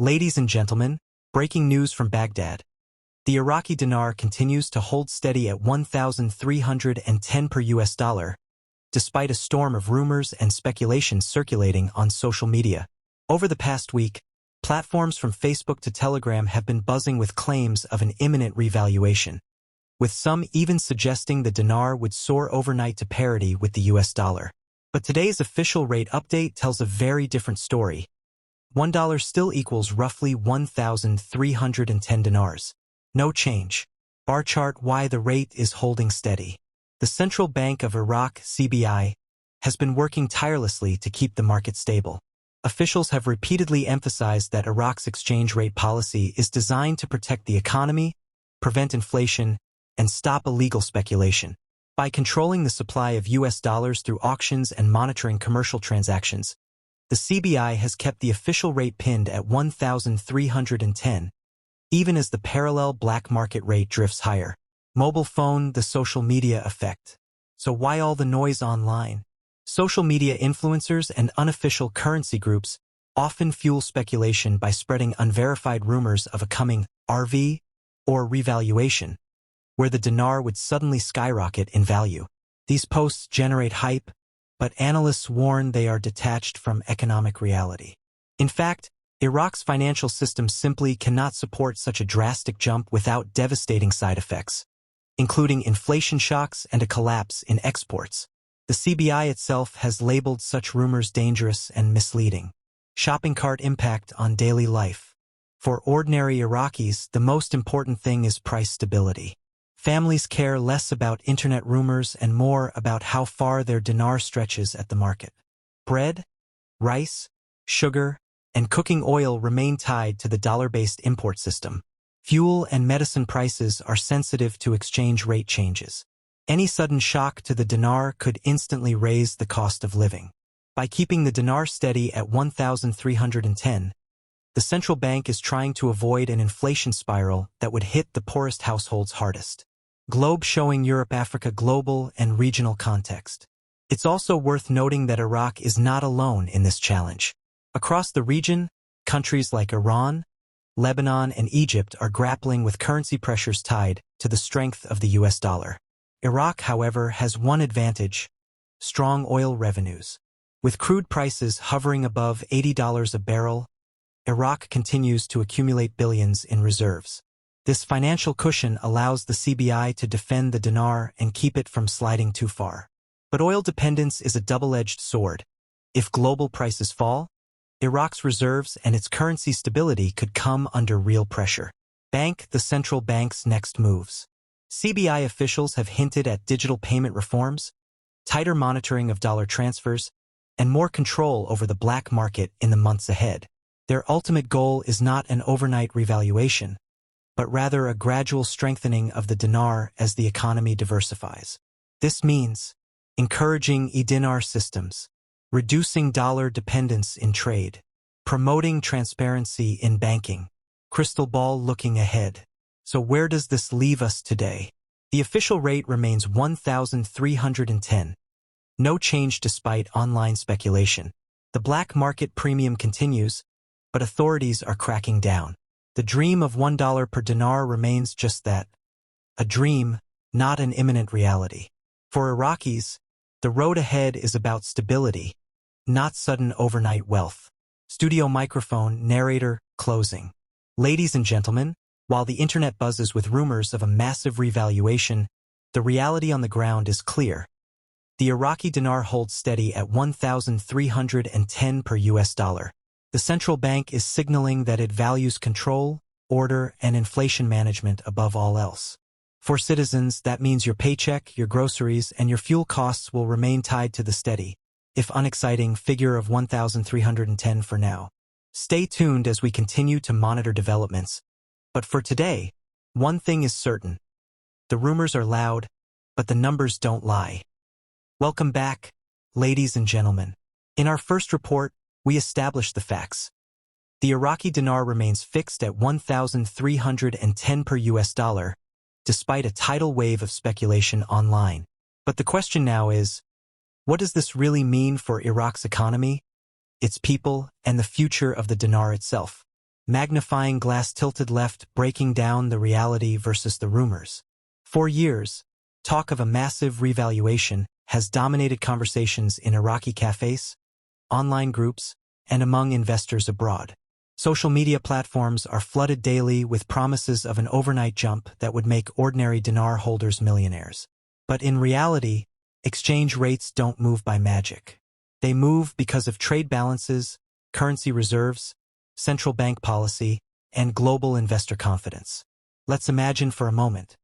Ladies and gentlemen, breaking news from Baghdad. The Iraqi dinar continues to hold steady at 1,310 per US dollar, despite a storm of rumors and speculation circulating on social media. Over the past week, platforms from Facebook to Telegram have been buzzing with claims of an imminent revaluation, with some even suggesting the dinar would soar overnight to parity with the US dollar. But today's official rate update tells a very different story. $1 still equals roughly 1,310 dinars. No change. Bar chart why the rate is holding steady. The Central Bank of Iraq, CBI, has been working tirelessly to keep the market stable. Officials have repeatedly emphasized that Iraq's exchange rate policy is designed to protect the economy, prevent inflation, and stop illegal speculation. By controlling the supply of US dollars through auctions and monitoring commercial transactions, the CBI has kept the official rate pinned at 1,310, even as the parallel black market rate drifts higher. Mobile phone, the social media effect. So why all the noise online? Social media influencers and unofficial currency groups often fuel speculation by spreading unverified rumors of a coming RV or revaluation, where the dinar would suddenly skyrocket in value. These posts generate hype, but analysts warn they are detached from economic reality. In fact, Iraq's financial system simply cannot support such a drastic jump without devastating side effects, including inflation shocks and a collapse in exports. The CBI itself has labeled such rumors dangerous and misleading. Shopping cart impact on daily life. For ordinary Iraqis, the most important thing is price stability. Families care less about internet rumors and more about how far their dinar stretches at the market. Bread, rice, sugar, and cooking oil remain tied to the dollar-based import system. Fuel and medicine prices are sensitive to exchange rate changes. Any sudden shock to the dinar could instantly raise the cost of living. By keeping the dinar steady at 1,310, the central bank is trying to avoid an inflation spiral that would hit the poorest households hardest. Globe showing Europe-Africa global and regional context. It's also worth noting that Iraq is not alone in this challenge. Across the region, countries like Iran, Lebanon, and Egypt are grappling with currency pressures tied to the strength of the US dollar. Iraq, however, has one advantage: strong oil revenues. With crude prices hovering above $80 a barrel, Iraq continues to accumulate billions in reserves. This financial cushion allows the CBI to defend the dinar and keep it from sliding too far. But oil dependence is a double-edged sword. If global prices fall, Iraq's reserves and its currency stability could come under real pressure. The central bank's next moves. CBI officials have hinted at digital payment reforms, tighter monitoring of dollar transfers, and more control over the black market in the months ahead. Their ultimate goal is not an overnight revaluation, but rather a gradual strengthening of the dinar as the economy diversifies. This means encouraging e-dinar systems, reducing dollar dependence in trade, promoting transparency in banking. Crystal ball looking ahead. So where does this leave us today? The official rate remains 1,310. No change despite online speculation. The black market premium continues, but authorities are cracking down. The dream of $1 per dinar remains just that, a dream, not an imminent reality. For Iraqis, the road ahead is about stability, not sudden overnight wealth. Studio microphone, narrator, closing. Ladies and gentlemen, while the internet buzzes with rumors of a massive revaluation, the reality on the ground is clear. The Iraqi dinar holds steady at 1,310 per US dollar. The central bank is signaling that it values control, order, and inflation management above all else. For citizens, that means your paycheck, your groceries, and your fuel costs will remain tied to the steady, if unexciting, figure of 1,310 for now. Stay tuned as we continue to monitor developments. But for today, one thing is certain. The rumors are loud, but the numbers don't lie. Welcome back, ladies and gentlemen. In our first report, we established the facts. The Iraqi dinar remains fixed at 1,310 per US dollar, despite a tidal wave of speculation online. But the question now is, what does this really mean for Iraq's economy, its people, and the future of the dinar itself? magnifying glass tilted left, breaking down the reality versus the rumors. For years, talk of a massive revaluation has dominated conversations in Iraqi cafes, online groups, and among investors abroad. Social media platforms are flooded daily with promises of an overnight jump that would make ordinary dinar holders millionaires. But in reality, exchange rates don't move by magic. They move because of trade balances, currency reserves, central bank policy, and global investor confidence. Let's imagine for a moment.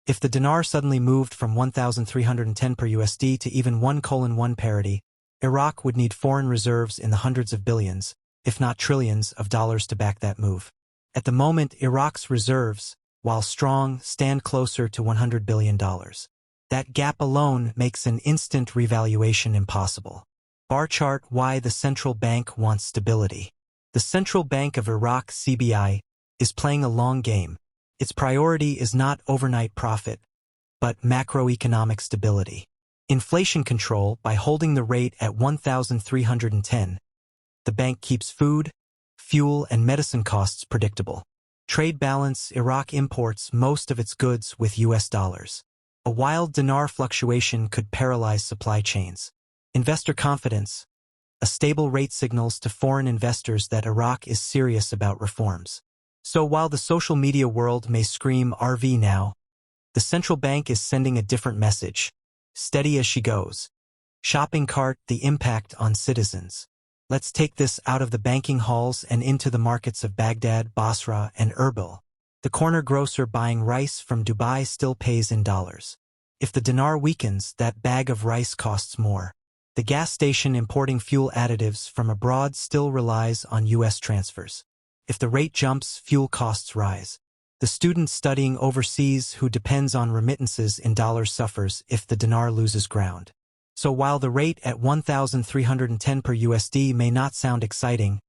If the dinar suddenly moved from 1,310 per USD to even 1:1 parity, Iraq would need foreign reserves in the hundreds of billions, if not trillions, of dollars to back that move. At the moment, Iraq's reserves, while strong, stand closer to $100 billion. That gap alone makes an instant revaluation impossible. Bar chart: why the central bank wants stability. The Central Bank of Iraq, CBI, is playing a long game. Its priority is not overnight profit, but macroeconomic stability. Inflation control by holding the rate at 1,310. The bank keeps food, fuel, and medicine costs predictable. Trade balance: Iraq imports most of its goods with US dollars. A wild dinar fluctuation could paralyze supply chains. Investor confidence: a stable rate signals to foreign investors that Iraq is serious about reforms. So while the social media world may scream RV now, the central bank is sending a different message. Steady as she goes. Shopping cart: the impact on citizens. Let's take this out of the banking halls and into the markets of Baghdad, Basra, and Erbil. The corner grocer buying rice from Dubai still pays in dollars. If the dinar weakens, that bag of rice costs more. The gas station importing fuel additives from abroad still relies on US transfers. If the rate jumps, fuel costs rise. The student studying overseas who depends on remittances in dollars suffers if the dinar loses ground. So while the rate at 1,310 per USD may not sound exciting,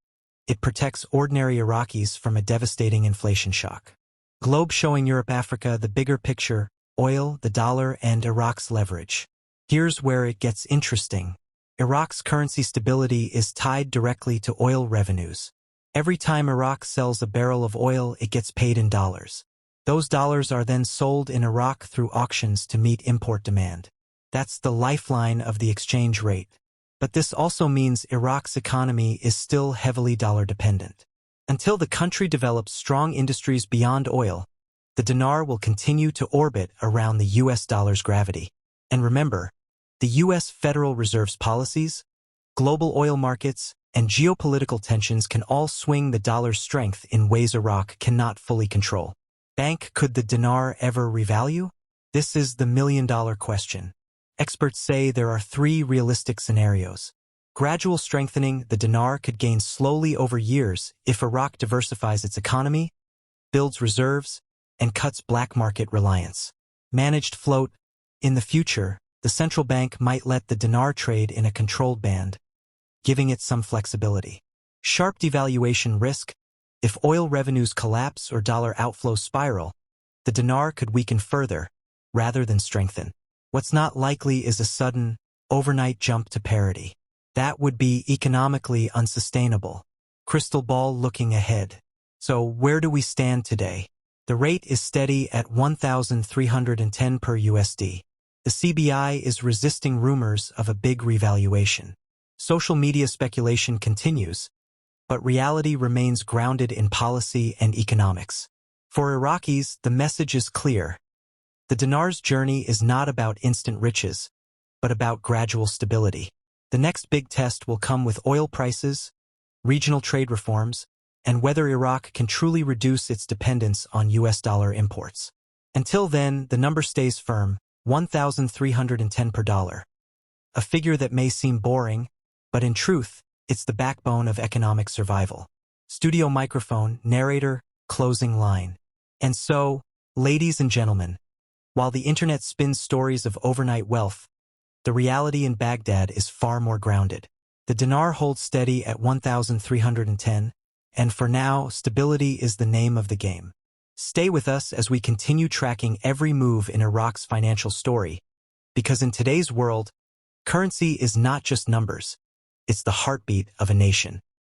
it protects ordinary Iraqis from a devastating inflation shock. Globe showing Europe, Africa, the bigger picture: oil, the dollar, and Iraq's leverage. Here's where it gets interesting. Iraq's currency stability is tied directly to oil revenues. Every time Iraq sells a barrel of oil, it gets paid in dollars. Those dollars are then sold in Iraq through auctions to meet import demand. That's the lifeline of the exchange rate. But this also means Iraq's economy is still heavily dollar-dependent. Until the country develops strong industries beyond oil, the dinar will continue to orbit around the US dollar's gravity. And remember, the US Federal Reserve's policies, global oil markets, and geopolitical tensions can all swing the dollar's strength in ways Iraq cannot fully control. Could the dinar ever revalue? This is the million-dollar question. Experts say there are three realistic scenarios. Gradual strengthening: the dinar could gain slowly over years if Iraq diversifies its economy, builds reserves, and cuts black market reliance. Managed float: in the future, the central bank might let the dinar trade in a controlled band, giving it some flexibility. Sharp devaluation risk: if oil revenues collapse or dollar outflows spiral, the dinar could weaken further, rather than strengthen. What's not likely is a sudden, overnight jump to parity. That would be economically unsustainable. Crystal ball looking ahead. So where do we stand today? The rate is steady at 1,310 per USD. The CBI is resisting rumors of a big revaluation. Social media speculation continues, but reality remains grounded in policy and economics. For Iraqis, the message is clear. The dinar's journey is not about instant riches, but about gradual stability. The next big test will come with oil prices, regional trade reforms, and whether Iraq can truly reduce its dependence on US dollar imports. Until then, the number stays firm: 1,310 per dollar. A figure that may seem boring, but in truth, it's the backbone of economic survival. Studio microphone, narrator, closing line. And so, ladies and gentlemen, while the internet spins stories of overnight wealth, the reality in Baghdad is far more grounded. The dinar holds steady at 1,310, and for now, stability is the name of the game. Stay with us as we continue tracking every move in Iraq's financial story, because in today's world, currency is not just numbers, it's the heartbeat of a nation.